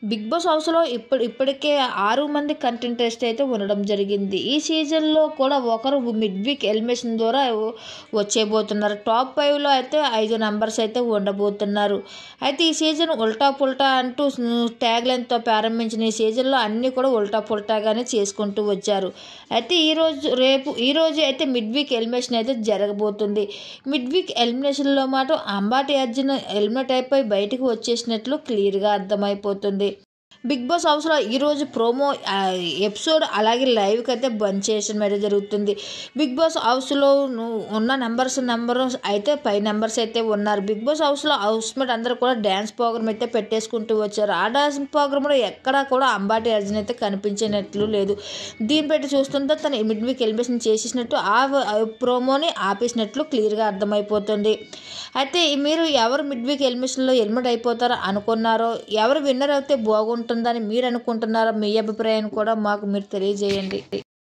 Big boss హౌస్లో ఇప్పటికే 6 మంది కంటెస్టెంట్స్ అయితే ఉండడం జరిగింది. ఈ సీజన్లో కూడా ఒకరు మిడ్ వీక్ ఎలిమినేషన్ ద్వారా వచ్చేయబోతున్నారు. టాప్ 5లో అయితే 5 మెంబర్స్ అయితే ఉండబోతున్నారు. అయితే ఈ సీజన్ ఉల్టా పుల్టా అంటూ ట్యాగ్ లైన్తో ప్రారంభించిన ఈ సీజన్లో అన్నీ కూడా ఉల్టా పుల్టాగానే చేసుకుంటూ వచ్చారు. అయితే ఈరోజు అయితే మిడ్ వీక్ ఎలిమినేషన్ అయితే జరగబోతుంది. మిడ్ వీక్ ఎలిమినేషన్లో మాట అంబాటి అర్జున్ ఎలిమినేట్ అయిపోయి బయటకు వచ్చేసినట్లు క్లియర్గా అర్థమైపోతుంది. బిగ్ బాస్ హౌస్లో ఈరోజు ప్రోమో ఎపిసోడ్ అలాగే లైవ్కి అయితే బంద్ చేయడం అయితే జరుగుతుంది. బిగ్ బాస్ హౌస్లో ఉన్న నెంబర్ అయితే 5 నెంబర్స్ అయితే ఉన్నారు. బిగ్ బాస్ హౌస్లో హౌస్మేట్ అందరూ కూడా డ్యాన్స్ ప్రోగ్రామ్ అయితే పెట్టేసుకుంటూ వచ్చారు. ఆ డ్యాన్స్ ప్రోగ్రాంలో ఎక్కడా కూడా అంబాటి అర్జున్ అయితే కనిపించినట్లు లేదు. దీన్ని బట్టి చూస్తుంటే తను మిడ్ వీక్ ఎలిమినేషన్ చేసేసినట్టు ఆ ప్రోమోని ఆపేసినట్లు క్లియర్గా అర్థమైపోతుంది. అయితే మీరు ఎవరు మిడ్ వీక్ ఎలిమినేషన్లో ఎలిమినేట్ అయిపోతారో అనుకున్నారో, ఎవరు విన్నర్ అయితే బాగుంటుందని మీరు అనుకుంటున్నారో, మీ అభిప్రాయాన్ని కూడా మాకు మీరు తెలియజేయండి.